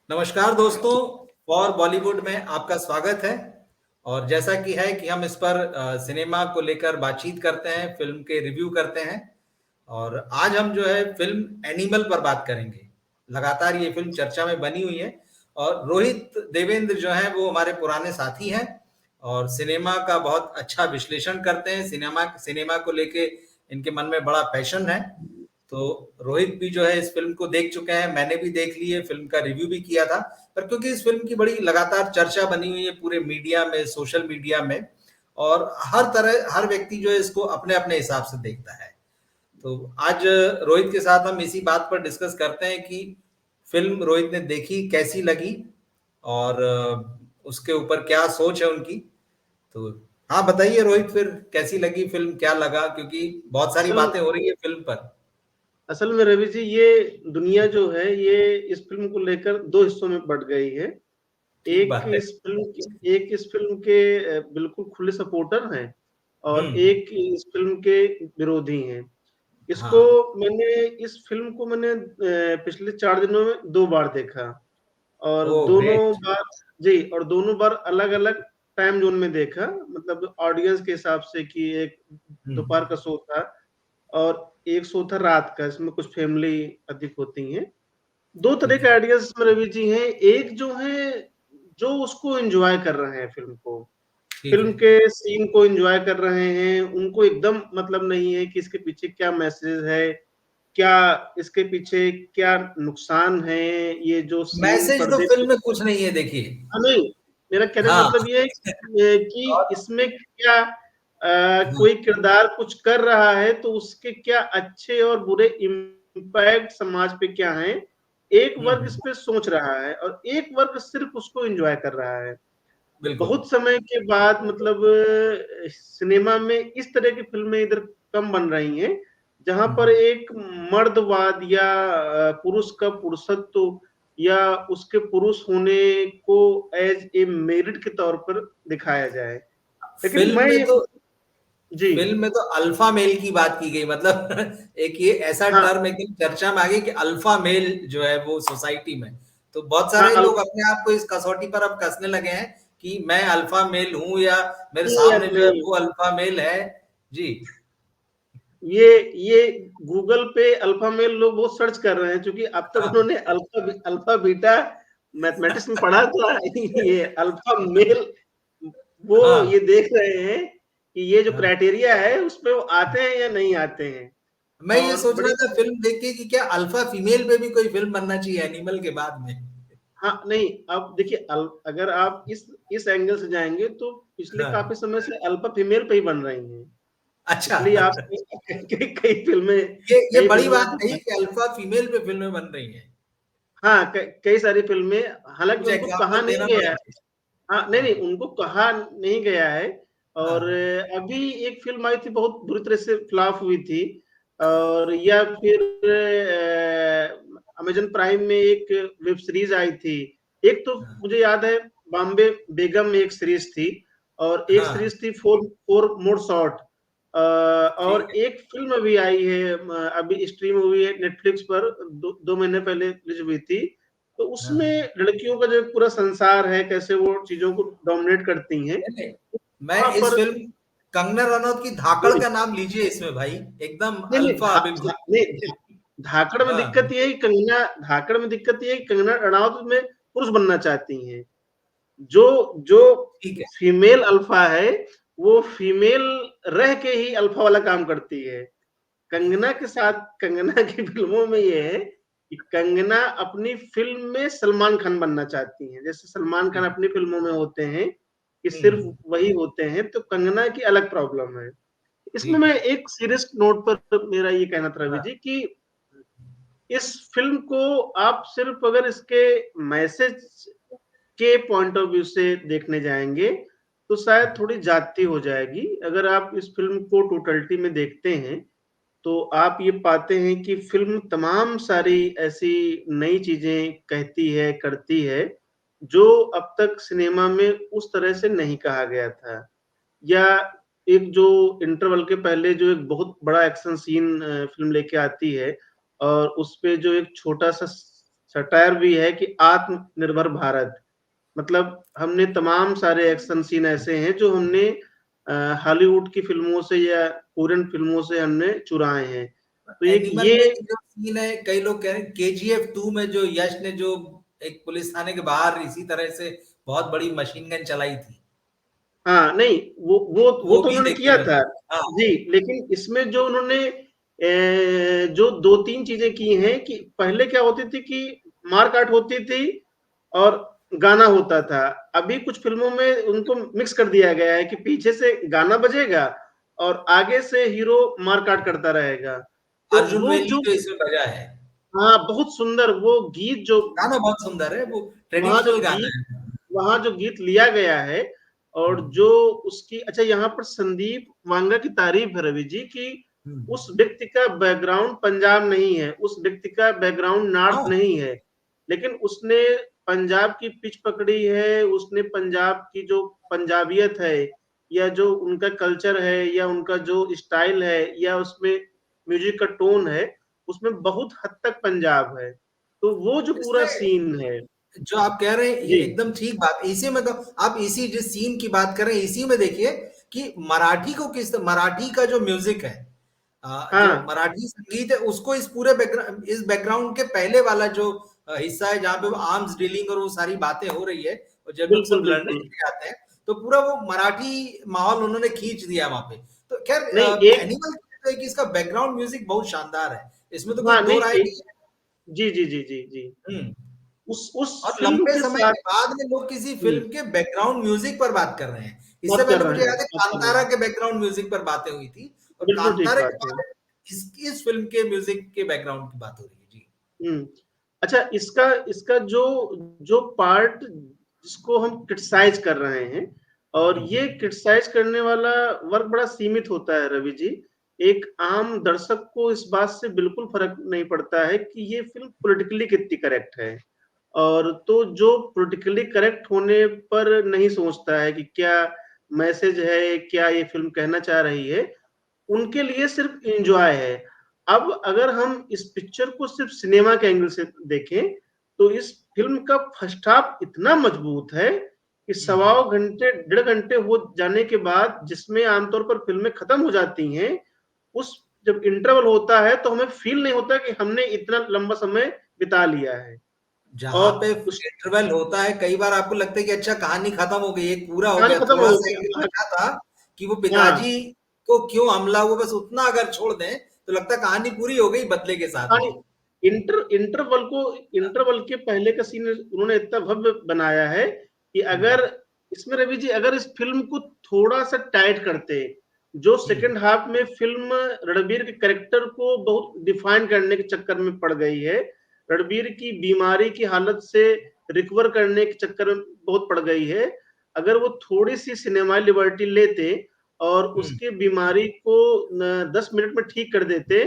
नमस्कार दोस्तों, फॉर बॉलीवुड में आपका स्वागत है। और जैसा कि है कि हम इस पर सिनेमा को लेकर बातचीत करते हैं, फिल्म के रिव्यू करते हैं। और आज हम जो है फिल्म एनिमल पर बात करेंगे। लगातार ये फिल्म चर्चा में बनी हुई है और रोहित देवेंद्र जो है वो हमारे पुराने साथी हैं और सिनेमा का बहुत अच्छा विश्लेषण करते हैं। सिनेमा सिनेमा को लेके इनके मन में बड़ा पैशन है। तो रोहित भी जो है इस फिल्म को देख चुके हैं, मैंने भी देख ली है, फिल्म का रिव्यू भी किया था। पर क्योंकि इस फिल्म की बड़ी लगातार चर्चा बनी हुई है पूरे मीडिया में, सोशल मीडिया में, और हर व्यक्ति जो है इसको अपने अपने हिसाब से देखता है। तो आज रोहित के साथ हम इसी बात पर डिस्कस करते हैं कि फिल्म रोहित ने देखी, कैसी लगी और उसके ऊपर क्या सोच है उनकी। तो हाँ, बताइए रोहित, फिर कैसी लगी फिल्म, क्या लगा, क्योंकि बहुत सारी असल बातें हो रही है फिल्म पर। असल में रवि जी, ये दुनिया जो है ये इस फिल्म को लेकर दो हिस्सों में बट गई है। ठीक एक बात है। इस फिल्म के बिल्कुल खुले सपोर्टर हैं और हम्म। एक इस फिल्म के विरोधी हैं। इसको हाँ। मैंने इस फिल्म को मैंने पिछले 4 दिनों में 2 बार देखा और ओ दोनों ग्रेट। बार जी और दोनों बार अलग अलग टाइम जोन में देखा, मतलब ऑडियंस के हिसाब से कि एक हम्म। दोपहर का शो था और एक शो था रात का, इसमें कुछ फैमिली अधिक होती हैं। दो तरह ठीक के है। आइडियाज में रवि जी हैं। एक जो है जो उसको एंजॉय कर रहे हैं, ठीक फिल्म है। के सीन को एंजॉय कर रहे हैं, उनको एकदम मतलब नहीं है कि इसके पीछे क्या मैसेज है, क्या इसके पीछे क्या नुकसान है, ये जो सीन मैसेज तो पर्दे पे। फिल्म में कुछ नहीं है, देखिए। नहीं, मेरा कहने का हाँ। मतलब ये है कि और इसमें क्या हाँ। कोई किरदार कुछ कर रहा है तो उसके क्या अच्छे और बुरे इम्पैक्ट समाज पे क्या है। एक वर्ग इस हम्म। पे सोच रहा है और एक वर्ग सिर्फ उसको एंजॉय कर रहा है। बिल्कुल। बहुत समय के बाद मतलब सिनेमा में इस तरह की फिल्में इधर कम बन रही हैं, जहां पर हम्म। एक मर्दवाद या पुरुष का पुरुषत्व या उसके पुरुष होने को एज ए मेरिट के तौर पर दिखाया जाए। लेकिन फिल्म में तो जी फिल्म में तो अल्फा मेल की बात की गई, मतलब एक ये ऐसा हाँ टर्म एकदम चर्चा में आ गई कि अल्फा मेल जो है वो सोसाइटी में। तो बहुत हाँ सारे लोग अपने आप को इस कसौटी पर अब कसने लगे हैं कि मैं अल्फा मेल हूं या मेरे नहीं यार सामने जो है नहीं, वो अल्फा मेल है। जी। ये ये गूगल पे अल्फा मेल लोग बहुत सर्च कर रहे हैं, क्योंकि अब तक हाँ। उन्होंने अल्फा बीटा मैथमेटिक्स में पढ़ा था। ये अल्फा मेल वो हाँ। ये देख रहे हैं कि ये जो हाँ। क्राइटेरिया है उसपे वो आते हैं या नहीं आते हैं। मैं ये और सोच बड़ी रहा था फिल्म देख के कि क्या अल्फा फीमेल पे भी कोई फिल्म बनना चाहिए एनिमल के बाद में। हाँ नहीं, अब देखिए अगर आप इस एंगल से जाएंगे तो पिछले हाँ। काफी समय से अल्फा फीमेल पे ही बन रही हैं। अच्छा। इसलिए आप ये कई बड़ी फिल्में बात नहीं कि अल्फा फीमेल पे फिल्में बन रही हैं। हाँ, कई सारी फिल्में, हालांकि कुछ उनको कहा एग्जांपल नहीं देना गया है। पड़ेगा। हाँ नहीं नहीं, हाँ। उनको कहा नहीं गया है। और हाँ। अभी एक फिल्म आई थी, बहुत बुरी तरह से फ्लॉप हुई थी। और या फिर अमेजन प्राइम में एक वेब सीरीज आई थी। एक तो हाँ। मुझे याद है, बॉम्बे बेगम में एक सीरीज थी और एक हाँ। सीरीज थी फोर फोर मोर शॉट। ठीक और है। एक फिल्म अभी आई है, अभी स्ट्रीम हुई है नेटफ्लिक्स पर, 2 महीने पहले रिलीज हुई थी। तो हाँ। उसमें लड़कियों का जो पूरा संसार है, कैसे वो चीजों को डोमिनेट करती हैं, नहीं, नहीं, मैं वहां इस पर फिल्म कंगना रनौत की धाकड़ का नाम लीजिए इसमें भाई, एकदम नहीं नहीं अल्फा बिल्कुल। धाकड़ में हाँ। दिक्कत ये है कि कंगना धाकड़ में दिक्कत ये है कि कंगना रनावत में पुरुष बनना चाहती हैं। जो जो ठीक है। फीमेल अल्फा है, वो फीमेल रह के ही अल्फा वाला काम करती है। कंगना के साथ कंगना की फिल्मों में ये है कि कंगना अपनी फिल्म में सलमान खान बनना चाहती हैं, जैसे सलमान खान ठीक है। अपनी फिल्मों में होते हैं कि सिर्फ हम्म। वही होते हैं, तो कंगना की अलग प्रॉब्लम है। इसमें ठीक मैं है। एक सीरियस नोट पर मेरा ये कहना था रवि हाँ। जी कि इस फिल्म को आप सिर्फ अगर इसके मैसेज के पॉइंट ऑफ व्यू से देखने जाएंगे तो शायद थोड़ी जाती हो जाएगी। अगर आप इस फिल्म को टोटलिटी में देखते हैं तो आप ये पाते हैं कि फिल्म तमाम सारी ऐसी नई चीजें कहती है, करती है, जो अब तक सिनेमा में उस तरह से नहीं कहा गया था। या एक जो इंटरवल के पहले जो एक बहुत बड़ा एक्शन सीन फिल्म लेके आती है और उस पे जो एक छोटा सा सटायर भी है कि आत्मनिर्भर भारत, मतलब हमने तमाम सारे एक्शन सीन ऐसे हैं जो हमने हॉलीवुड की फिल्मों से या कोरियन फिल्मों से हमने चुराए हैं। तो एनिमल ये में जो सीन है, कई लोग कह रहे हैं केजीएफ 2 में जो यश ने जो एक पुलिस थाने के बाहर इसी तरह से बहुत बड़ी मशीन गन चलाई थी, हाँ, नहीं, वो वो तो भी उन्होंने देखने किया में था। हाँ। जी, लेकिन इसमें जो उन्होंने जो 2-3 चीज़ें की हैं कि पहले क्या होती थी कि मार-काट होती थी और गाना होता था। अभी कुछ फ़िल्मों में उनको मिक्स कर दिया गया है कि पीछे से गाना बजेगा और आगे से हीरो मार-काट करता रहेगा। तो अर्जुन वो वेली जो जो इसमें बजा है, हाँ, बहुत सुंदर वो गीत जो गाना बहुत सुंदर है, वो वहाँ जो ट्रेडिशनल गाना गीत है। वहाँ जो गीत लिया गया है और हम्म, जो उसकी अच्छा यहाँ पर संदीप वांगा की तारीफ है रवि जी की हम्म, उस व्यक्ति का बैकग्राउंड पंजाब नहीं है, उस व्यक्ति का बैकग्राउंड नॉर्थ हाँ, नहीं है, लेकिन उसने पंजाब की पिच पकड़ी है, उसने पंजाब की जो पंजाबियत है या जो उनका कल्चर है या उनका जो स्टाइल है या उसमें म्यूजिक का टोन है, उसमें बहुत हद तक पंजाब है। तो वो जो पूरा इसमें सीन है जो आप कह रहे हैं ये जी, एकदम ठीक बात, इसी में तो आप इसी जिस सीन की बात कर रहे हैं इसी में देखिए कि मराठी को किस मराठी का जो म्यूजिक है, जो हाँ, मराठी संगीत है उसको इस पूरे बैकग्राउंड, इस बैकग्राउंड के पहले वाला जो हिस्सा है जहाँ पे वो आर्म्स डीलिंग और वो सारी बातें हो रही है और जब लोग सब बिल्कुल, लड़ने बिल्कुल। के आते हैं तो पूरा वो मराठी माहौल उन्होंने खींच दिया वहां पे। तो खैर नहीं एक एनिमल तो है कि इसका बैकग्राउंड म्यूजिक बहुत शानदार है, इसमें तो कोई हाँ, दो नहीं राय एक नहीं है। जी, जी, जी, जी, जी। हम्म। उस और फ़िल्म लंबे के समय साथ के बाद में लोग किसी हुँ, फिल्म के बैकग्राउंड म्यूजिक पर बात कर रहे हैं। इससे बात कर पहले मुझे रहे हैं, याद है बात कर रहे कांतारा हैं। के बैकग्राउंड म्यूजिक पर बातें हुई थी और बिल्कुल ठीक कांतारा के बात है। बाद इस फिल्म के म्यूजिक के बैकग्राउंड की बात हो रही है। जी। हुँ। अच्छा इसका इसका जो जो पार्ट जिसको हम क्रिटिसाइज़ कर रहे हैं और हम्म, ये क्रिटिसाइज़ करने वाला वर्ग बड़ा सीमित होता है रवि जी। एक आम दर्शक को इस बात से बिल्कुल फ़र्क नहीं पड़ता है कि ये फ़िल्म पॉलिटिकली कितनी करेक्ट है। और तो जो पॉलिटिकली करेक्ट होने पर नहीं सोचता है कि क्या मैसेज है, क्या ये फ़िल्म कहना चाह रही है, उनके लिए सिर्फ़ एन्जॉय है। अब अगर हम इस पिक्चर को सिर्फ़ सिनेमा के एंगल से देखें, तो इस फ़िल्म का फर्स्ट हाफ इतना मजबूत है कि हम्म। सवाओ घंटे, डेढ़ घंटे हो जाने के बाद जिसमें आमतौर पर फ़िल्में खत्म हो जाती हैं, उस जब इंटरवल होता है तो हमें फ़ील नहीं होता कि हमने इतना लंबा समय बिता लिया है। जहां और पे उस इंटरवल होता है कई बार आपको लगता है कि अच्छा कहानी खत्म हो गई, एक पूरा हो कहानी गया, खत्म थोड़ा हो सा गई एक हाँ, बचा था कि वो हाँ, पिताजी को क्यों हमला हुआ, बस उतना अगर छोड़ दें तो लगता है कहानी पूरी हो गई बदले के साथ कहानी में। इंटरवल के पहले का सीन उन्होंने इतना भव्य बनाया है कि हम्म, अगर इसमें रवि जी अगर इस फ़िल्म को थोड़ा-सा टाइट करते, जो हम्म, सेकंड हाफ में फ़िल्म रणबीर के कैरेक्टर को बहुत डिफाइन करने के चक्कर में पड़ गई है। रणबीर की बीमारी की हालत से रिकवर करने के चक्कर में बहुत पड़ गई है। अगर वो थोड़ी-सी सिनेमाई लिबर्टी लेते और हम्म। उसकी बीमारी को 10 मिनट में ठीक कर देते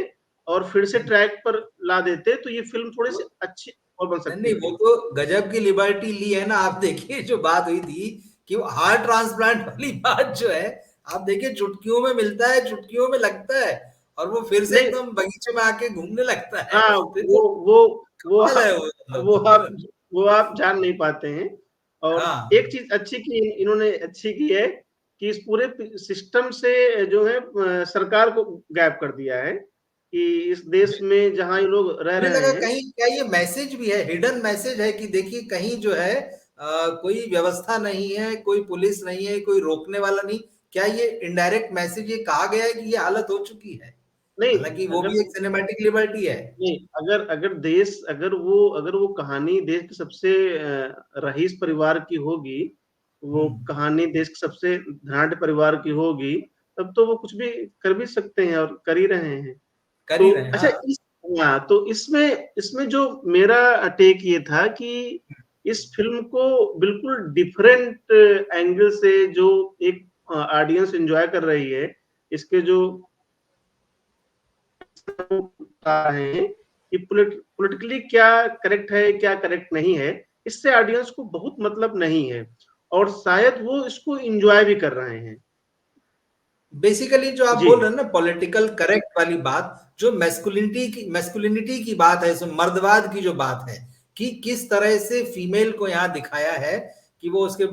और फिर से ट्रैक पर ला देते तो ये फ़िल्म थोड़ी-सी नहीं अच्छी और बन नहीं, सकती वो थी। तो गजब की लिबर्टी ली है ना। आप देखिए जो बात हुई थी कि वो हार्ट ट्रांसप्लांट वाली बात जो है, आप देखिए चुटकियों में मिलता है, चुटकियों में लगता है और वो फिर से नहीं एकदम बगीचे में आके घूमने लगता है। हाँ, तो ये तो वो कमाल है आप वो वो आप मतलब। वो आप जान नहीं पाते हैं और हाँ, एक चीज़ अच्छी की इन्होंने अच्छी की है कि इस पूरे सिस्टम से जो है सरकार को गायब कर दिया है कि इस देश में जहाँ ये लोग रह मुझे रहे लगा हैं कहीं क्या ये मैसेज भी है, हिडन मैसेज है कि देखिए कहीं जो है कोई व्यवस्था नहीं है, कोई पुलिस नहीं है, कोई रोकने वाला नहीं। क्या ये इनडायरेक्ट मैसेज ये कहा गया है कि ये हालत हो चुकी है? नहीं हालांकि वो अगर भी एक सिनेमैटिक लिबर्टी है। नहीं, अगर वो कहानी देश के सबसे रईस परिवार की होगी, वो हम्म, कहानी देश के सबसे धनाढ्य परिवार की होगी, तब तो वो कुछ भी कर भी सकते हैं और कर ही रहे हैं। कर ही तो रहे हैं अच्छा हाँ। तो इसमें इसमें जो मेरा टेक ये था कि इस फ़िल्म को बिल्कुल डिफरेंट एंगल से जो एक ऑडियंस एन्जॉय कर रही है, इसके जो हैं कि पॉलिटिकली क्या करेक्ट है, क्या करेक्ट नहीं है, इससे ऑडियंस को बहुत मतलब नहीं है और शायद वो इसको एन्जॉय भी कर रहे हैं। बेसिकली जो आप जी, बोल रहे हैं ना पॉलिटिकल करेक्ट वाली बात, जो मैस्कुलिनिटी की बात है, इसमें मर्दवाद की जो बात है कि किस तरह से फीमेल को यहाँ दिखाया है कि वो उसके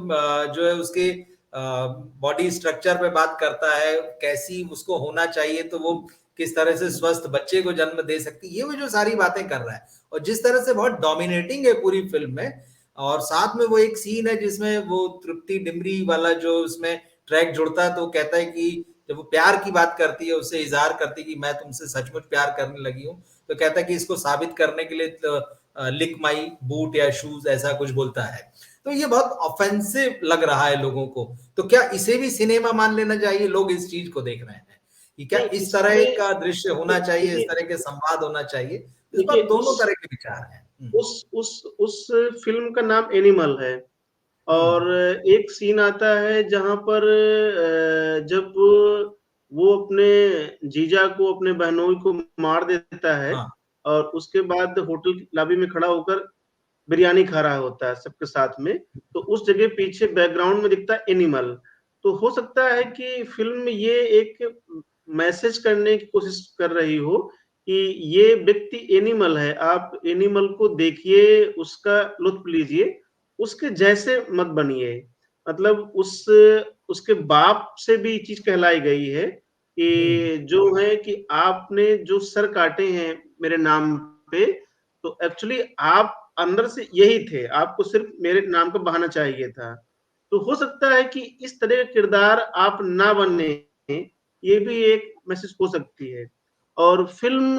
जो है उसके बॉडी स्ट्रक्चर पे बात करता है, कैसी उसको होना चाहिए, तो वो किस तरह से स्वस्थ बच्चे को जन्म दे सकती है, ये वो जो सारी बातें कर रहा है, और जिस तरह से बहुत डोमिनेटिंग है पूरी फिल्म में। और साथ में वो एक सीन है जिसमें वो तृप्ति डिमरी वाला जो उसमें ट्रैक जुड़ता है, तो कहता है कि जब वो प्यार की बात करती है, उससे इजहार करती है कि मैं तुमसे सचमुच प्यार करने लगी हूँ, तो कहता है कि इसको साबित करने के लिए लिक माई बूट या शूज, ऐसा कुछ बोलता है। तो ये बहुत ऑफेंसिव लग रहा है लोगों को। तो क्या इसे भी सिनेमा मान लेना चाहिए? लोग इस चीज को देख रहे हैं कि क्या नहीं, इस तरह इसमें का दृश्य होना चाहिए, इस देखिए तरह के संवाद होना चाहिए? इस देखिए पर दोनों तरह के विचार हैं। उस फिल्म का नाम एनिमल है। और हम्म। एक सीन आता है जहां पर जब वो अपने जीजा को, अपने बहनोई को मार देता है, हाँ। और उसके बाद होटल की लॉबी में खड़ा होकर बिरयानी खा रहा होता है सबके साथ में, तो उस जगह पीछे बैकग्राउंड में दिखता है एनिमल। तो हो सकता है कि फिल्म ये एक मैसेज करने की कोशिश कर रही हो कि ये व्यक्ति एनिमल है, आप एनिमल को देखिए, उसका लुत्फ लीजिए, उसके जैसे मत बनिए। मतलब उसके बाप से भी चीज कहलाई गई है हम्म। कि जो है कि आपने जो सर काटे हैं मेरे नाम पे, तो एक्चुअली आप अंदर से यही थे, आपको सिर्फ मेरे नाम का बहाना चाहिए था। तो हो सकता है कि इस तरह का किरदार आप ना बने, ये भी एक मैसेज हो सकती है। और फिल्म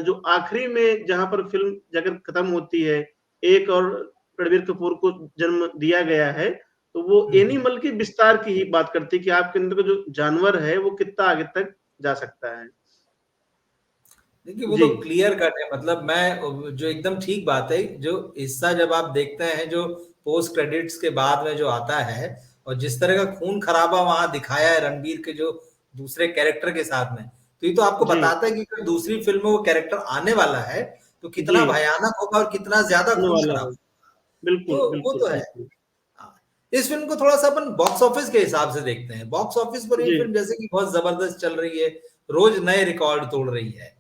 जो आखिरी में जहां पर फिल्म जाकर खत्म होती है, एक और रणबीर कपूर को जन्म दिया गया है, तो वो हम्म। एनिमल के विस्तार की ही बात करती है कि आपके अंदर का जो जानवर है वो कितना आगे तक जा सकता है। देखिए वो जी, तो क्लियर कट है, मतलब मैं जो एकदम ठीक बात है, जो हिस्सा जब आप देखते हैं जो पोस्ट क्रेडिट्स के बाद में जो आता है, और जिस तरह का खून खराबा वहां दिखाया है रणबीर के जो दूसरे कैरेक्टर के साथ में, तो ये तो आपको जी, बताता है कि अगर दूसरी फिल्म में वो कैरेक्टर आने वाला है तो जी, कितना भयानक होगा और कितना ज्यादा होने खून वाला खराब। है। बिल्कुल, तो वो बिल्कुल, तो है। बिल्कुल। हाँ। इस फिल्म को थोड़ा सा अपन बॉक्स ऑफिस के हिसाब से देखते हैं। बॉक्स ऑफिस पर ये जी, फिल्म जैसे कि बहुत जबरदस्त चल रही है, रोज नए रिकॉर्ड तोड़ रही है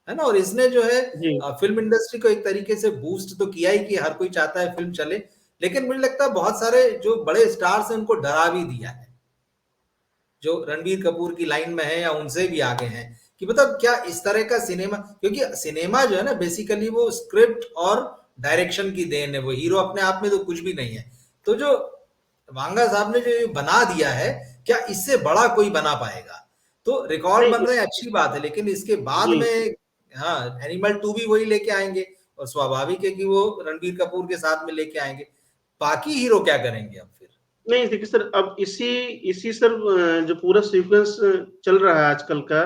ना? और इसने जो है जी। फिल्म इंडस्ट्री को एक तरीके से बूस्ट तो किया ही, कि हर कोई चाहता है फिल्म चले, लेकिन मुझे लगता है बहुत सारे जो बड़े स्टार्स हैं उनको डरा भी दिया है, जो रणबीर कपूर की लाइन में है या उनसे भी आगे हैं, कि मतलब क्या इस तरह का सिनेमा, क्योंकि सिनेमा जो है ना बेसिकली वो स्क्रिप्ट और डायरेक्शन की देन है, वो हीरो अपने आप में तो कुछ भी नहीं है। तो जो वांगा साहब ने जो ये बना दिया है, क्या इससे बड़ा कोई बना पाएगा? तो रिकॉर्ड नहीं, बन रहे हैं, अच्छी बात है, लेकिन इसके बाद जी। में हाँ एनिमल 2 भी वही लेके आएंगे, और स्वाभाविक है कि वो रणबीर कपूर के साथ में लेके आएंगे। बाकी हीरो क्या करेंगे अब फिर? नहीं, देखिए सर, अब इसी इसी सर जो पूरा सीक्वेंस चल रहा है आजकल का,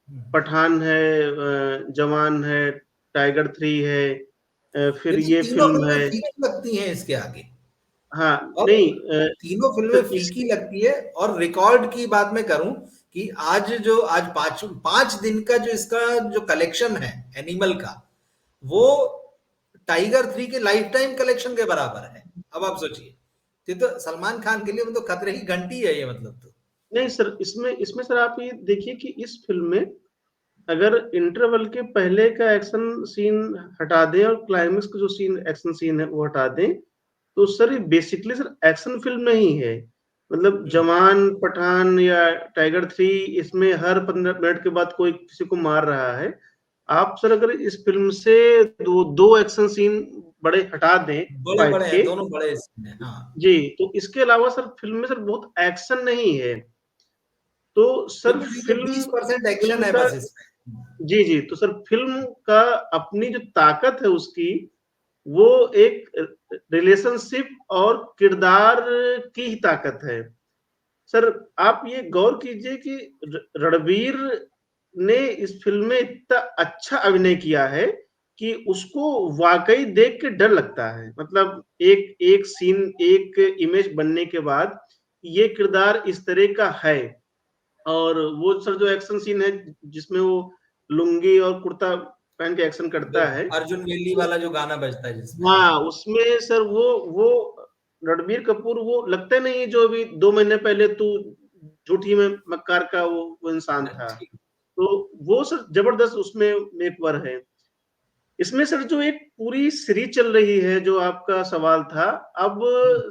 हम्म। पठान है, जवान है, टाइगर 3 है, फिर लेकिन ये तीनों फ़िल्म फिल्में है। फीकी लगती हैं इसके आगे, हाँ, और नहीं, तीनों फिल्में सर इस फीकी लगती है। और रिकॉर्ड की बात मैं करूं कि आज 5 दिन का जो इसका जो कलेक्शन है एनिमल का, वो टाइगर 3 के लाइफ टाइम कलेक्शन के बराबर है। अब आप सोचिए, ये तो सलमान खान के लिए मतलब खतरे की घंटी है ये, मतलब तो। नहीं सर, इसमें इसमें सर आप ये देखिए कि इस फ़िल्म में अगर इंटरवल के पहले का एक्शन सीन हटा दें और क्लाइमेक्स का जो सीन एक्शन सीन है वो हटा दें, तो सर ये बेसिकली सर एक्शन फ़िल्म नहीं है। मतलब हम्म। जवान, पठान या टाइगर 3, इसमें हर 15 मिनट के बाद कोई किसी को मार रहा है। आप सर अगर इस फ़िल्म से दो 2 एक्शन सीन बड़े हटा दें बड़े फाइट बड़े हैं, के, दोनों बड़े सीन हैं, हाँ। जी, तो इसके अलावा सर फ़िल्म में सर बहुत एक्शन नहीं है। तो सर बिल्कुल ठीक है, फ़िल्म 20% एक्शन फ़िल्म है का, बस इसमें। जी, जी, तो सर फ़िल्म का अपनी जो ताकत है उसकी, वो एक रिलेशनशिप और किरदार की ही ताकत है। सर आप ये गौर कीजिए कि रणवीर ने इस फिल्म में इतना अच्छा अभिनय किया है कि उसको वाकई देख के डर लगता है। मतलब एक एक सीन, एक इमेज बनने के बाद ये किरदार इस तरह का है। और वो सर जो एक्शन सीन है जिसमें वो लुंगी और कुर्ता पहन के एक्शन करता है, अर्जुन वेली तो वाला जो गाना बजता है जिसमें, हाँ। हाँ, उसमें सर वो रणबीर कपूर वो लगता नहीं है जो अभी 2 महीने पहले तू झूठी में मक्कार का वो इंसान था। ठीक। तो वो सर जबरदस्त उसमें मेकओवर है। इसमें सर जो एक पूरी सीरीज चल रही है, जो आपका सवाल था, अब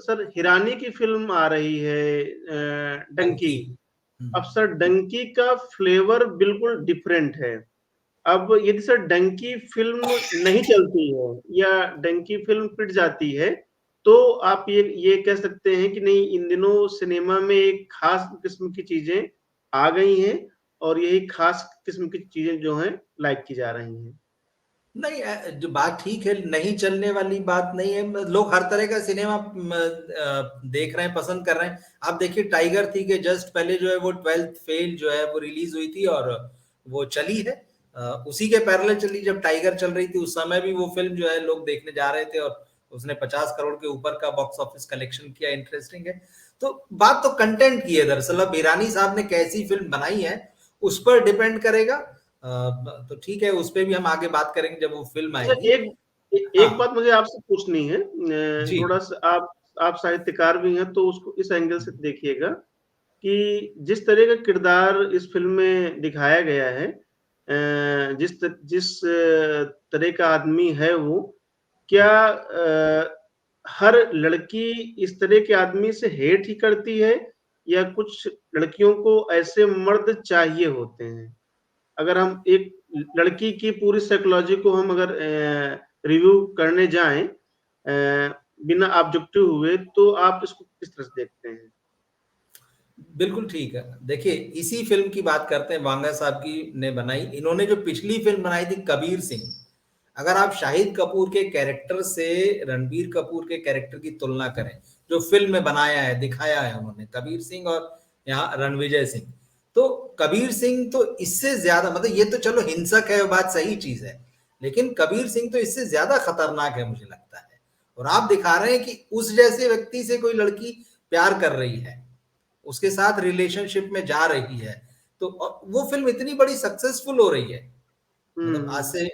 सर हिरानी की फ़िल्म आ रही है डंकी। डंकी। अब सर डंकी का फ्लेवर बिल्कुल डिफरेंट है। अब यदि सर डंकी फ़िल्म नहीं चलती है या डंकी फ़िल्म पिट जाती है, तो आप ये कह सकते हैं कि नहीं, इन दिनों सिनेमा में एक ख़ास किस्म की चीज़ें आ गई हैं और यही ख़ास किस्म की चीज़ें जो हैं लाइक की जा रही हैं। नहीं, जो बात ठीक है, नहीं चलने वाली बात नहीं है। लोग हर तरह का सिनेमा देख रहे हैं, पसंद कर रहे हैं। आप देखिए टाइगर थी के जस्ट पहले जो है वो 12th फेल जो है वो रिलीज हुई थी और वो चली है। उसी के पैरेलल चली जब टाइगर चल रही थी, उस समय भी वो फिल्म जो है लोग देखने जा रहे थे और उसने 50 करोड़ के ऊपर का बॉक्स ऑफिस कलेक्शन किया। इंटरेस्टिंग है। तो बात तो कंटेंट की है दरअसल। अब ईरानी साहब ने कैसी फिल्म बनाई है उस पर डिपेंड करेगा। तो ठीक है, उस पे भी हम आगे बात करेंगे जब वो फिल्म अच्छा, आएगी। एक बात हाँ मुझे आपसे पूछनी है, जी। थोड़ा-सा आप साहित्यकार भी हैं, तो उसको इस एंगल से देखिएगा कि जिस तरह का किरदार इस फ़िल्म में दिखाया गया है, जिस तरह का आदमी है वो, क्या हर लड़की इस तरह के आदमी से हेट ही करती है या कुछ लड़कियों को ऐसे मर्द चाहिए होते हैं? अगर हम एक लड़की की पूरी साइकोलॉजी को हम अगर रिव्यू करने जाएँ, बिना ऑब्जेक्टिव हुए, तो आप इसको किस तरह से देखते हैं? बिल्कुल ठीक है। देखिए, इसी फ़िल्म की बात करते हैं, वांगा साहब की ने बनाई। इन्होंने जो पिछली फ़िल्म बनाई थी कबीर सिंह, अगर आप शाहिद कपूर के कैरेक्टर से रणबीर कपूर के कैरेक्टर की तुलना करें, जो फ़िल्म में बनाया है, दिखाया है उन्होंने, कबीर सिंह और यहाँ रणविजय सिंह, तो कबीर सिंह तो इससे ज़्यादा, मतलब ये तो चलो हिंसक है, बात सही चीज़ है, लेकिन कबीर सिंह तो इससे ज़्यादा खतरनाक है मुझे लगता है। और आप दिखा रहे हैं कि उस जैसे व्यक्ति से कोई लड़की प्यार कर रही है, उसके साथ रिलेशनशिप में जा रही है, तो वो फिल्म इतनी बड़ी सक्सेसफुल हो रही है। हुँ, मतलब आज हुँ। से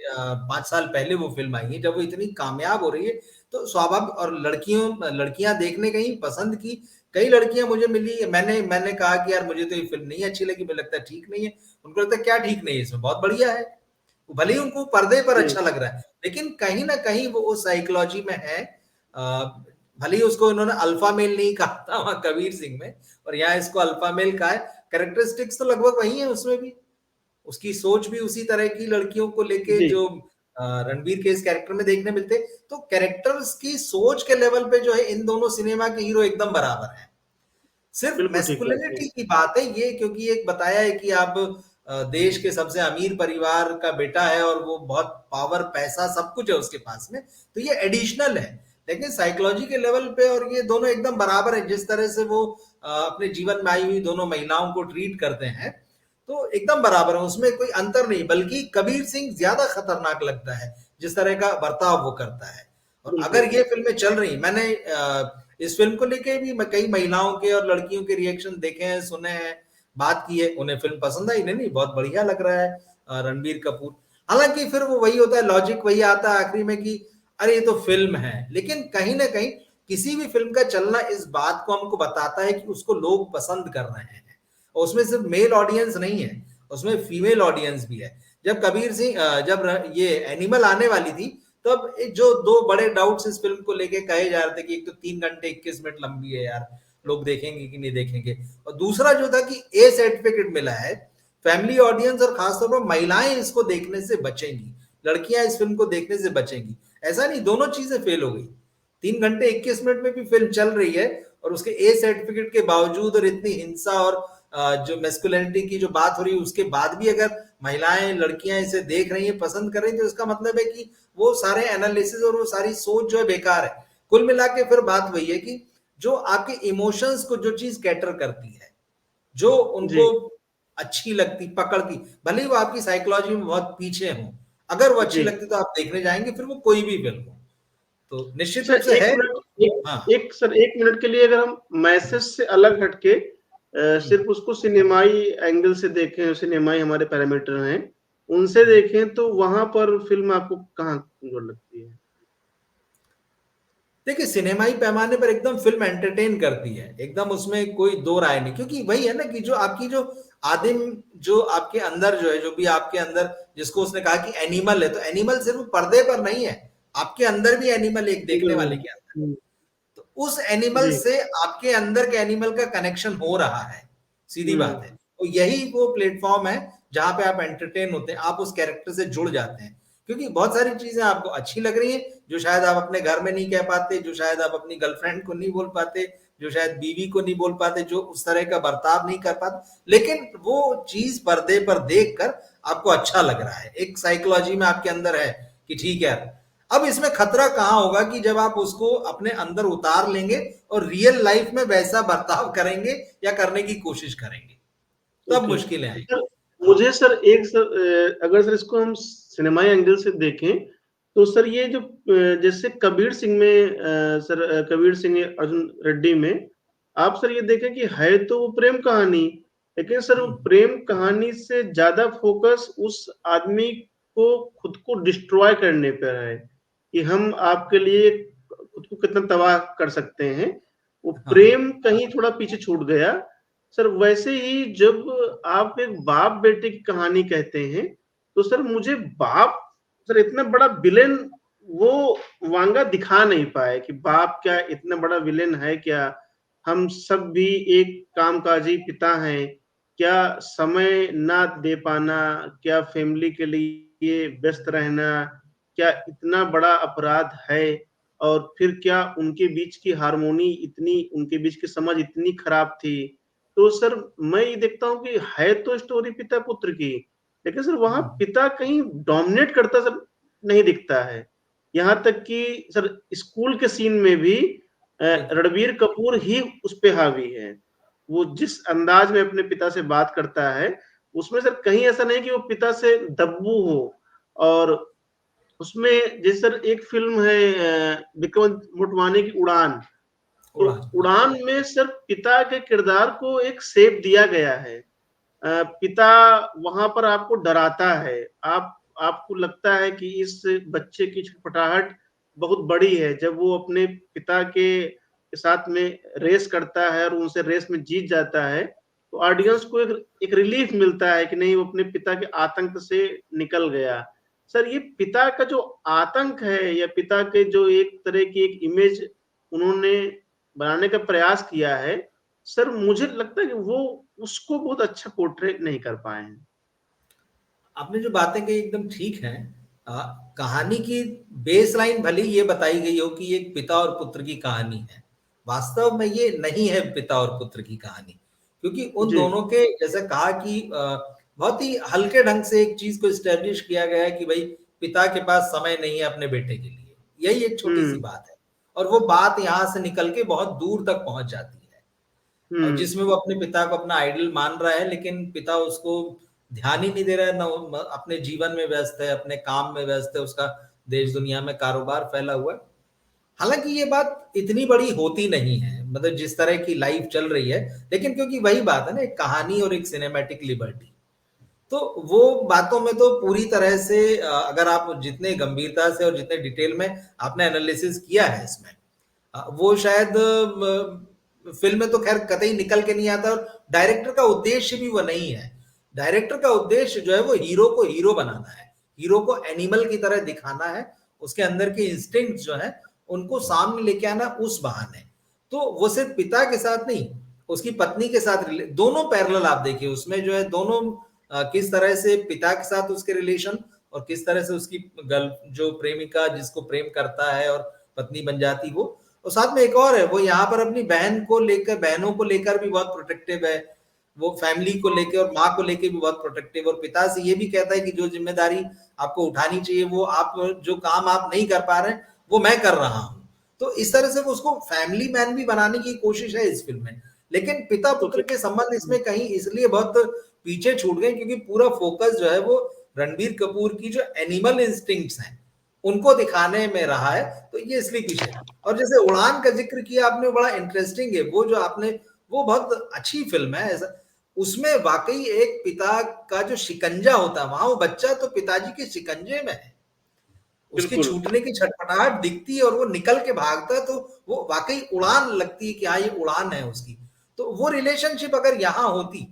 5 साल पहले वो फिल्म आई है, जब वो इतनी कामयाब हो रही है, तो स्वाभाविक, और लड़कियां देखने गई, पसंद की। कई लड़कियां मुझे मिली, मैंने मैंने कहा कि यार मुझे तो ये फिल्म नहीं अच्छी लगी, मुझे लगता है ठीक नहीं है। उनको लगता है क्या ठीक नहीं है, इसमें बहुत बढ़िया है। भले ही उनको पर्दे पर जी, अच्छा लग रहा है, लेकिन कहीं ना कहीं वो साइकोलॉजी में है। भले ही उसको इन्होंने अल्फा मेल नहीं कहा था वहां कबीर सिंह में, और यहाँ इसको अल्फा मेल कहा है। कैरेक्टरिस्टिक्स तो लगभग वही है उसमें भी, उसकी सोच भी उसी तरह की लड़कियों को लेके जी। जो रणबीर के इस कैरेक्टर में देखने मिलते। तो कैरेक्टर्स की सोच के लेवल पे जो है इन दोनों सिनेमा के हीरो एकदम बराबर हैं। सिर्फ बिल्कुल ठीक बात है। मैस्कुलिनिटी की बात है ये, क्योंकि एक बताया है कि आप देश के सबसे अमीर परिवार का बेटा है और वो बहुत पावर, पैसा, सब कुछ है उसके पास में, तो ये एडिशनल है। लेकिन साइकोलॉजी के लेवल पे और ये दोनों एकदम बराबर है, जिस तरह से वो अपने जीवन में आई हुई दोनों महिलाओं को ट्रीट करते हैं, तो एकदम बराबर है, उसमें कोई अंतर नहीं। बल्कि कबीर सिंह ज्यादा खतरनाक लगता है जिस तरह का बर्ताव वो करता है। और बिल्कुल। अगर ये फिल्में चल रही, मैंने इस फिल्म को लेके भी कई महिलाओं के और लड़कियों के रिएक्शन देखे हैं, सुने हैं, बात की है, उन्हें फिल्म पसंद आई, नहीं नहीं बहुत बढ़िया लग रहा है रणबीर कपूर। हालांकि फिर वो वही होता है, लॉजिक वही आता है आखिरी में कि अरे ये तो फिल्म है। लेकिन कहीं ना कहीं किसी भी फिल्म का चलना इस बात को हमको बताता है कि उसको लोग पसंद कर रहे हैं, और उसमें सिर्फ मेल ऑडियंस नहीं है, उसमें फीमेल ऑडियंस भी है। जब कबीर सिंह ये एनिमल आने वाली थी, तब जो दो बड़े डाउट्स इस फिल्म को लेके कहे जा रहे थे कि एक तो 3 घंटे 21 मिनट लंबी है यार, लोग देखेंगे कि नहीं देखेंगे, और दूसरा जो था कि ए सर्टिफिकेट मिला है, फैमिली ऑडियंस और खासतौर पर महिलाएं इसको देखने से बचेंगी, लड़कियां इस फिल्म को देखने से बचेंगी। ऐसा नहीं, दोनों चीजें फेल हो गई। 3 घंटे 21 मिनट में भी फिल्म चल रही है, और उसके ए सर्टिफिकेट के बावजूद और इतनी हिंसा और जो मेस्कुलिनिटी की जो बात हो रही है उसके बाद भी अगर महिलाएं, लड़कियां इसे देख रही हैं, पसंद कर रही हैं, तो इसका मतलब है कि वो सारे एनालिसिस और वो सारी सोच जो है बेकार है। कुल मिला के फिर बात वही है कि जो आपके इमोशंस को जो चीज कैटर करती है, जो जी, उनको अच्छी लगती, पकड़ती, भले ही वो आपकी साइकोलॉजी में बहुत पीछे हो, अगर वो अच्छी जी। लगती तो आप देखने जाएंगे, फिर वो कोई भी फिल्म हो। तो निश्चित रूप सर से 1 है। मिनट, हाँ। सर 1 मिनट के लिए अगर हम मैसेज से अलग हट के हम्म। सिर्फ़ उसको सिनेमाई एंगल से देखें, सिनेमाई हमारे पैरामीटर हैं, उनसे हम्म। देखें, तो वहाँ पर फ़िल्म आपको कहाँ कमज़ोर लगती है? देखिए सिनेमाई पैमाने पर एकदम फिल्म एंटरटेन करती है, एकदम उसमें कोई दो राय नहीं, क्योंकि वही है ना कि जो आपकी जो आदिम, जो आपके अंदर जो है, जो भी आपके अंदर, जिसको उसने कहा कि एनिमल है, तो एनिमल सिर्फ पर्दे पर नहीं है, आपके अंदर भी एनिमल, एक देखने बिल्कुल, वाले के अंदर। हुँ, तो उस एनिमल जी, से आपके अंदर के एनिमल का कनेक्शन हो रहा है, सीधी बात है। हुँ, तो यही वो प्लेटफॉर्म है जहां पे आप एंटरटेन होते हैं, आप उस कैरेक्टर से जुड़ जाते हैं, क्योंकि बहुत सारी चीजें आपको अच्छी लग रही हैं जो शायद आप अपने घर में नहीं कह पाते, जो शायद आप अपनी गर्लफ्रेंड को नहीं बोल पाते, जो शायद बीवी को नहीं बोल पाते, जो उस तरह का बर्ताव नहीं कर पाते, लेकिन वो चीज पर्दे पर देखकर आपको अच्छा लग रहा है, एक साइकोलॉजी में आपके अंदर है कि ठीक है। अब इसमें खतरा कहाँ होगा कि जब आप उसको अपने अंदर उतार लेंगे और रियल लाइफ में वैसा बर्ताव करेंगे या करने की कोशिश करेंगे, तब ओके। मुश्किलें आएंगी। सर, हाँ, मुझे सर एक सर अगर सर इसको हम सिनेमाई एंगल से देखें, तो सर ये जो जैसे कबीर सिंह में सर कबीर सिंह या अर्जुन रेड्डी में, आप सर ये देखें कि है तो वो प्रेम कहानी, लेकिन सर वो प्रेम कहानी से ज़्यादा फ़ोकस उस आदमी को खुद को डिस्ट्रॉय करने पर है, कि हम आपके लिए खुद को कितना तबाह कर सकते हैं। वो हाँ, प्रेम कहीं थोड़ा पीछे छूट गया। सर वैसे ही जब आप एक बाप-बेटे की कहानी कहते हैं, तो सर मुझे बाप सर इतना बड़ा विलेन वो वांगा दिखा नहीं पाए कि बाप क्या इतना बड़ा विलेन है क्या? हम सब भी एक कामकाजी पिता हैं। क्या समय ना दे पाना, क्या फैमिली के लिए व्यस्त रहना, क्या इतना बड़ा अपराध है? और फिर क्या उनके बीच की हार्मोनी इतनी उनके बीच की समझ इतनी खराब थी? तो सर मैं ये देखता हूँ कि है तो स्टोरी पिता-पुत्र की, लेकिन सर वहाँ पिता कहीं डोमिनेट करता सर नहीं दिखता है। यहाँ तक कि सर स्कूल के सीन में भी बिल्कुल। रणबीर कपूर ही उस पे हावी है। वो जिस अंदाज में अपने पिता से बात करता है, उसमें सर कहीं ऐसा नहीं कि वो पिता से दब्बू हो। और उसमें जैसे सर एक फ़िल्म है विक्रम मोटवानी की उड़ान। तो उड़ान, हाँ, उड़ान में सिर्फ पिता के किरदार को एक शेप दिया गया है। पिता वहाँ पर आपको डराता है। आपको लगता है कि इस बच्चे की छटपटाहट बहुत बड़ी है। जब वो अपने पिता के साथ में रेस करता है और उनसे रेस में जीत जाता है, तो ऑडियंस को एक एक रिलीफ मिलता है कि नहीं वो अपने पिता के आतंक से निकल गया। सर ये पिता का जो आतंक है या पिता के जो एक तरह की एक इमेज उन्होंने बनाने का प्रयास किया है, सर मुझे लगता है कि वो उसको बहुत अच्छा पोर्ट्रे नहीं कर पाए हैं। आपने जो बातें कही एकदम ठीक हैं। अ, कहानी की बेस लाइन भले ही ये बताई गई हो कि ये एक पिता और पुत्र की कहानी है, वास्तव में ये नहीं है पिता और पुत्र की कहानी, क्योंकि उन जी। दोनों के, जैसे कहा कि बहुत ही हल्के ढंग से एक चीज को स्टैब्लिश किया गया है कि भाई पिता के पास समय नहीं है अपने बेटे के लिए, यही एक छोटी सी हुँ, बात है, और वो बात यहाँ से निकल के बहुत दूर तक पहुंच जाती है, और हुँ, जिसमें वो अपने पिता को अपना आइडल मान रहा है, लेकिन पिता उसको ध्यान ही नहीं दे रहा है, ना वो अपने जीवन में व्यस्त है, अपने काम में व्यस्त है, उसका देश दुनिया में कारोबार फैला हुआ है। हालांकि ये बात इतनी बड़ी होती नहीं है, मतलब जिस तरह की लाइफ चल रही है, लेकिन क्योंकि वही बात है ना, एक कहानी और एक सिनेमैटिक लिबर्टी, तो वो बातों में तो पूरी तरह से अगर आप जितने गंभीरता से और जितने डिटेल में आपने एनालिसिस किया है इसमें, वो शायद फिल्म में तो खैर कतई निकल के नहीं आता, और डायरेक्टर का उद्देश्य भी वो नहीं है। डायरेक्टर का उद्देश्य जो है वो हीरो को हीरो बनाना है, हीरो को एनिमल की तरह दिखाना है, उसके अंदर के इंस्टिंक्ट जो है उनको सामने लेके आना उस बहाने। तो वो सिर्फ पिता के साथ नहीं, उसकी पत्नी के साथ दोनों पैरेलल आप देखिए उसमें जो है, दोनों किस तरह से पिता के साथ उसके रिलेशन, और किस तरह से उसकी गर्ल जो प्रेमिका जिसको प्रेम करता है और पत्नी बन जाती वो, और साथ में एक और है, वो यहाँ पर अपनी बहन को लेकर, बहनों को लेकर भी बहुत प्रोटेक्टिव है, वो फैमिली को लेकर और माँ को लेकर भी बहुत प्रोटेक्टिव, और पिता से ये भी कहता है कि जो जिम्मेदारी आपको उठानी चाहिए, वो आप जो काम आप नहीं कर पा रहे हैं वो मैं कर रहा हूँ। तो इस तरह से वो उसको फैमिली मैन भी बनाने की कोशिश है इस फिल्म में, लेकिन पिता पुत्र ओके। के संबंध इसमें कहीं इसलिए बहुत पीछे छूट गए क्योंकि पूरा फोकस जो है वो रणबीर कपूर की जो एनिमल इंस्टिंक्ट्स हैं उनको दिखाने में रहा है, तो ये इसलिए पीछे। और जैसे उड़ान का जिक्र किया आपने, बड़ा इंटरेस्टिंग है वो जो आपने, वो बहुत अच्छी फिल्म है ऐसा, उसमें वाकई एक पिता का जो शिकंजा होता है, वहां वो बच्चा तो पिताजी के शिकंजे में है, उसके बिल्कुल। छूटने की फटाफट दिखती है और वो निकल के भागता है, तो वो वाकई उड़ान लगती है कि हाँ ये उड़ान है उसकी। तो वो रिलेशनशिप अगर यहाँ होती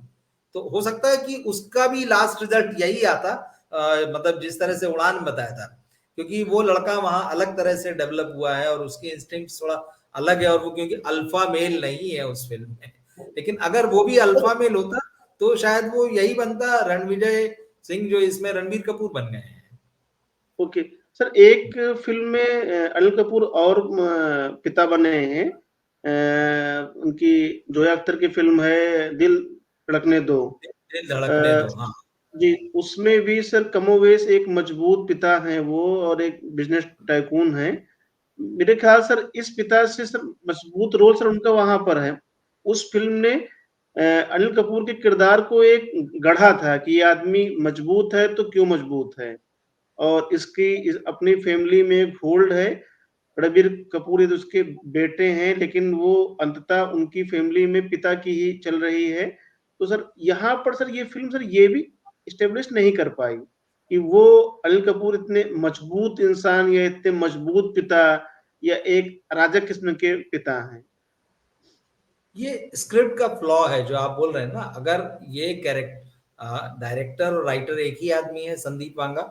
तो हो सकता है कि उसका भी लास्ट रिजल्ट यही आता, मतलब जिस तरह से उड़ान बताया था, क्योंकि वो लड़का वहां अलग तरह से डेवलप हुआ है और उसके इंस्टिंक्ट थोड़ा अलग है, और वो क्योंकि अल्फा मेल नहीं है उस फिल्म में। लेकिन अगर वो भी अल्फा मेल होता तो शायद वो यही बनता, रणविजय सिंह जो इसमें रणबीर कपूर बन गए हैं। ओके सर, एक फिल्म में अनिल कपूर और पिता बने हैं। उनकी जोया अख्तर की फिल्म है दिल धड़कने दो। दिल धड़कने दो, हाँ। जी, उसमें भी सर कमोवेश एक मजबूत पिता हैं वो, और एक बिजनेस टाइकून है। मेरे ख्याल सर इस पिता से सर मजबूत रोल सर उनका वहां पर है। उस फिल्म ने अनिल कपूर के किरदार को एक गढ़ा था कि ये आदमी मजबूत है तो क्यों मजबूत है, और अपनी फैमिली में एक होल्ड है। रणबीर कपूर यदि उसके बेटे हैं, लेकिन वो अंततः उनकी फैमिली में पिता की ही चल रही है। तो सर यहाँ पर सर ये फिल्म सर ये भी स्टेब्लिश नहीं कर पाई कि वो अनिल कपूर इतने मजबूत इंसान या इतने मजबूत पिता या एक राजा किस्म के पिता हैं। ये स्क्रिप्ट का फ्लॉ है जो आप बोल रहे हैं ना। अगर ये कैरेक्टर, डायरेक्टर और राइटर एक ही आदमी है, संदीप वांगा,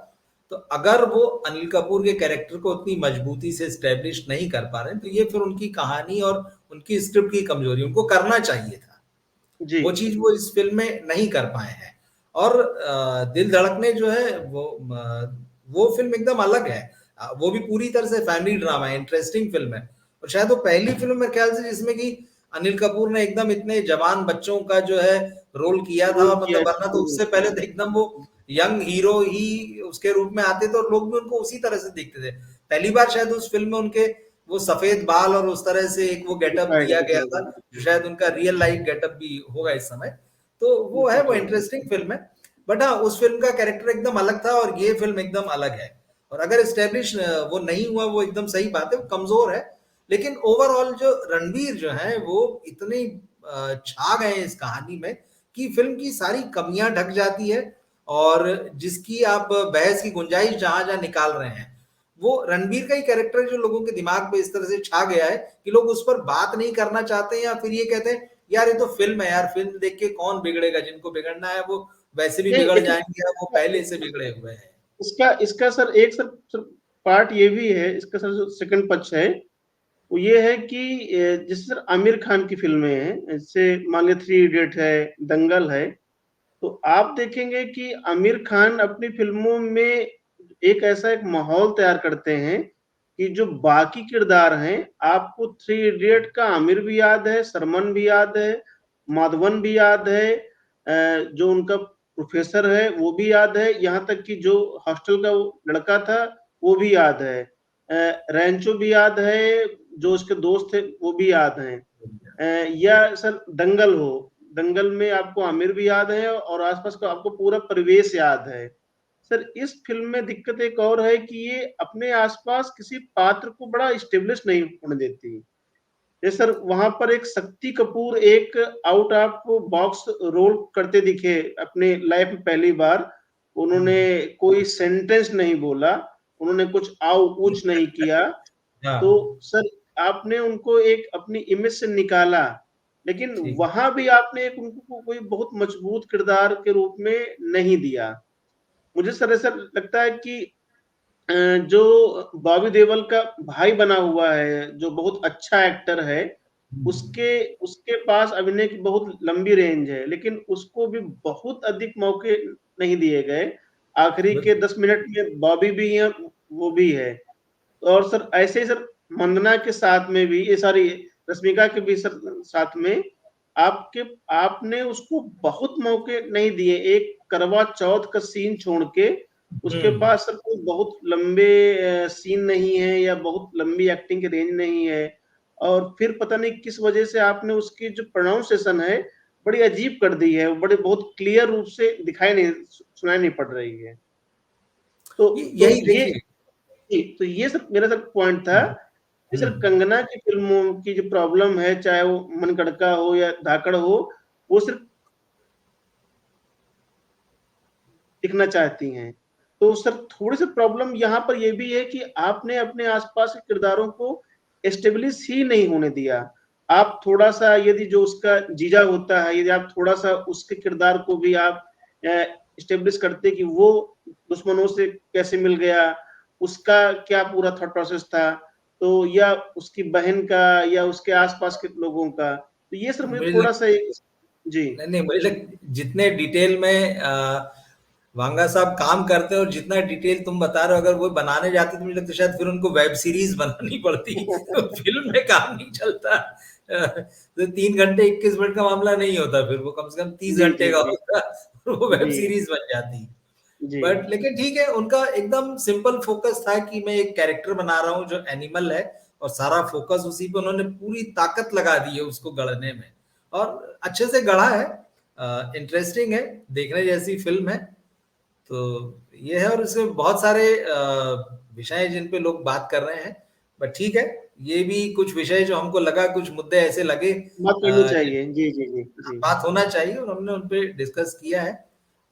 तो अगर वो अनिल कपूर के कैरेक्टर को उतनी मजबूती से स्टैब्लिश नहीं कर पा रहे हैं, तो ये फिर उनकी कहानी और उनकी स्क्रिप्ट की कमजोरी, उनको करना चाहिए था। जी वो चीज वो इस फिल्म में नहीं कर पाए हैं। और दिल धड़कने जो है वो फिल्म एकदम अलग है। वो भी पूरी तरह से फैमिली ड्रामा है, इंटरेस्टिंग फिल्म है। और शायद वो पहली फिल्म मेरे ख्याल से जिसमें कि अनिल कपूर ने एकदम इतने जवान बच्चों का जो है रोल किया था, रोल किया मतलब वरना तो उससे पहले तो एकदम वो यंग हीरो ही उसके रूप में आते थे और लोग भी उनको उसी तरह से देखते थे। पहली बार शायद उस फिल्म में उनके वो सफेद बाल और उस तरह से एक वो गेटअप दिया गया था, जो शायद उनका रियल लाइफ गेटअप भी होगा इस समय। तो वो है, वो इंटरेस्टिंग फिल्म है। बट हाँ, उस फिल्म का कैरेक्टर एकदम अलग था और ये फिल्म एकदम अलग है। और अगर स्टेब्लिश वो नहीं हुआ, वो एकदम सही बात है, वो कमजोर है। लेकिन ओवरऑल जो रणवीर जो है वो इतने छा गए इस कहानी में कि फिल्म की सारी कमियां ढक जाती है। और जिसकी आप बहस की गुंजाइश जहां जहां निकाल रहे हैं, वो रणबीर का ही कैरेक्टर जो लोगों के दिमाग पे इस तरह से छा गया है कि लोग उस पर बात नहीं करना चाहते, या फिर ये कहते हैं यार ये तो फिल्म है यार, फिल्म देख के कौन बिगड़ेगा, जिनको बिगड़ना है वो वैसे भी नहीं, बिगड़ लेकिन जाएंगे, या वो पहले से बिगड़े हुए हैं। इसका इसका सर एक सर पार्ट ये भी है, इसका सर जो सेकंड पक्ष है वो ये है कि जैसे सर आमिर खान की फिल्में हैं, जैसे मान लिया थ्री इडियट है, दंगल है, तो आप देखेंगे कि आमिर खान अपनी फिल्मों में एक ऐसा एक माहौल तैयार करते हैं कि जो बाकी किरदार हैं, आपको थ्री इडियट का आमिर भी याद है, सरमन भी याद है, माधवन भी याद है, जो उनका प्रोफेसर है वो भी याद है, यहाँ तक कि जो हॉस्टल का वो लड़का था वो भी याद है, रैंचो भी याद है, जो उसके दोस्त थे वो भी याद हैं। या सर दंगल हो, दंगल में आपको आमिर भी याद है और आसपास का आपको पूरा परिवेश याद है। सर इस फिल्म में दिक्कत एक और है कि ये अपने आसपास किसी पात्र को बड़ा स्टेब्लिश नहीं होने देती। जैसे सर वहां पर एक शक्ति कपूर एक आउट ऑफ बॉक्स रोल करते दिखे अपने लाइफ में पहली बार। उन्होंने कोई सेंटेंस नहीं बोला, उन्होंने कुछ आउ ऊच नहीं किया। तो हाँ, सर आपने उनको एक अपनी इमेज से निकाला, लेकिन ठीक। वहां भी आपने एक उनको कोई बहुत मजबूत किरदार के रूप में नहीं दिया। मुझे सर ऐसा लगता है कि जो बॉबी देओल का भाई बना हुआ है, जो बहुत अच्छा एक्टर है, उसके उसके पास अभिनय की बहुत लंबी रेंज है, लेकिन उसको भी बहुत अधिक मौके नहीं दिए गए। आखिरी के 10 मिनट में बॉबी भी है, वो भी है। और सर ऐसे ही सर वंदना के साथ में भी, ये सारी रश्मिका के भी सर साथ में आपके आपने उसको बहुत मौके नहीं दिए। एक करवा चौथ का सीन छोड़ के उसके हम्म। पास सर कोई बहुत लंबे सीन नहीं है या बहुत लंबी एक्टिंग की रेंज नहीं है। और फिर पता नहीं किस वजह से आपने उसकी जो प्रोनाउंसिएशन है बड़ी अजीब कर दी है, बड़े बहुत क्लियर रूप से दिखाई नहीं, सुनाई नहीं पड़ रही है। तो यही ये देखिए। जी, तो ये सर मेरा सर पॉइंट था हम्म। कि सर हम्म। कंगना की फिल्मों की जो प्रॉब्लम है, चाहे वो मनगढ़ंता हो या धाकड़ हो, वो सिर्फ दिखना चाहती हैं। तो सर थोड़ी-सी प्रॉब्लम यहाँ पर ये भी है कि आपने अपने आस-पास के किरदारों को एस्टेब्लिश ही नहीं होने दिया। आप थोड़ा-सा यदि जो उसका जीजा होता है, यदि आप थोड़ा-सा उसके किरदार को भी आप एस्टेब्लिश करते कि वो दुश्मनों से कैसे मिल गया, उसका क्या पूरा थॉट प्रोसेस था, तो या उसकी बहन का या उसके आस-पास के लोगों का। तो ये सर मुझे मुझे लग थोड़ा-सा जी। नहीं, नहीं, मुझे जितने डिटेल में वांगा साहब काम करते हैं और जितना डिटेल तुम बता रहे हो, अगर वो बनाने जाते तो मुझे लगता है शायद फिर उनको वेब सीरीज बनानी पड़ती। तो फिल्म में काम नहीं चलता। तो 3 घंटे 21 मिनट का मामला नहीं होता, फिर वो कम से कम 30 जी, घंटे जी, का जी। होता और वो वेब जी। सीरीज बन जाती। जी। बट लेकिन ठीक है, उनका एकदम सिंपल फोकस था कि मैं एक कैरेक्टर बना रहा हूँ जो एनिमल है, और सारा फोकस उसी पे, उन्होंने पूरी ताकत लगा दी है उसको गढ़ने में, और अच्छे से गढ़ा है। इंटरेस्टिंग है, देखने जैसी फिल्म है। तो ये है, और इसमें बहुत सारे विषय हैं जिन पे लोग बात कर रहे हैं। बट ठीक है, ये भी कुछ विषय जो हमको लगा, कुछ मुद्दे ऐसे लगे बात करनी चाहिए। जी, जी, जी, जी। बात होना चाहिए, और हमने उन पे डिस्कस किया है।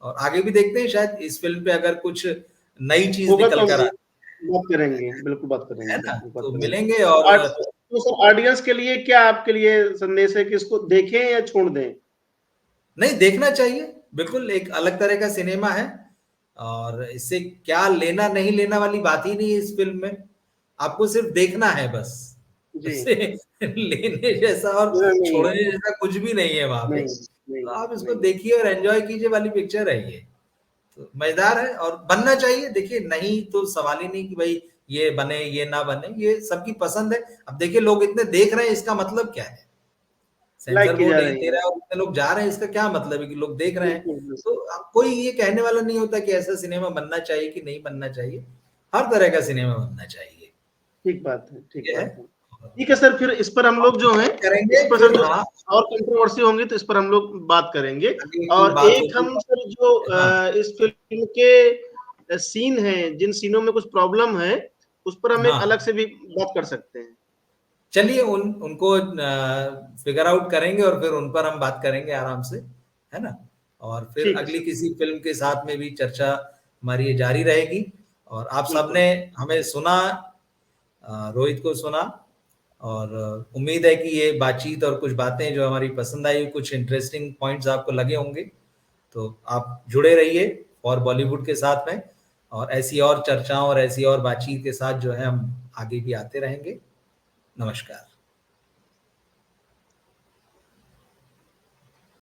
और आगे भी देखते हैं, शायद इस फिल्म पे अगर कुछ नई चीज होगा तो निकल हम कर आए, बात करेंगे, बिल्कुल बात है करेंगे, ना, बिल्कुल बात तो करेंगे। मिलेंगे। तो और तो सर ऑडियंस के लिए क्या आपके लिए संदेश है कि इसको देखें या छोड़ दें? नहीं, देखना चाहिए, बिल्कुल एक अलग तरह का सिनेमा है, और इससे क्या लेना नहीं लेना वाली बात ही नहीं है इस फिल्म में। आपको सिर्फ देखना है बस, जी। उससे लेने जैसा और नहीं, छोड़ने जैसा कुछ भी नहीं है वहां पे। नहीं, तो नहीं, आप इसको नहीं। देखिए और एंजॉय कीजिए वाली पिक्चर है ये। तो मजेदार है, और बनना चाहिए। देखिए, नहीं तो सवाल ही नहीं कि भाई ये बने ये ना बने, ये सबकी पसंद है। अब देखिए, लोग इतने देख रहे हैं, इसका मतलब क्या है? सेंसर लाइक की जा बोर्ड यही रही दे है। रहा है और इतने लोग जा रहे हैं, इसका क्या मतलब है कि लोग देख रहे हैं? बिल्कुल, बिल्कुल। तो अब कोई ये कहने वाला नहीं होता कि ऐसा सिनेमा बनना चाहिए कि नहीं बनना चाहिए। हर तरह का सिनेमा बनना चाहिए। ठीक बात है, ठीक ये है। बात है। ठीक है सर, फिर इस पर हम लोग जो हैं, करेंगे इस पर सर फिर, जो हाँ। और कंट्रोवर्सी होंगी तो इस पर हम लोग बात करेंगे। आगे की और बात एक होगी। हम सर जो हाँ, इस फ़िल्म के सीन हैं, जिन सीनों में कुछ प्रॉब्लम है, उस पर हम एक हाँ। अलग से भी बात कर सकते हैं। चलिए, उनको फिगर आउट करेंगे और फिर उन पर हम बात करेंगे आराम से, है ना? और फिर ठीक है अगली सर, किसी फिल्म के साथ में भी चर्चा हमारी ये जारी रहेगी। और आप बिल्कुल। सबने हमें सुना, रोहित को सुना, और उम्मीद है कि ये बातचीत और कुछ बातें जो हमारी पसंद आई, कुछ इंटरेस्टिंग पॉइंट्स आपको लगे होंगे। तो आप जुड़े रहिए और बॉलीवुड के साथ में, और ऐसी और चर्चाओं और ऐसी और बातचीत के साथ जो है हम आगे भी आते रहेंगे। नमस्कार।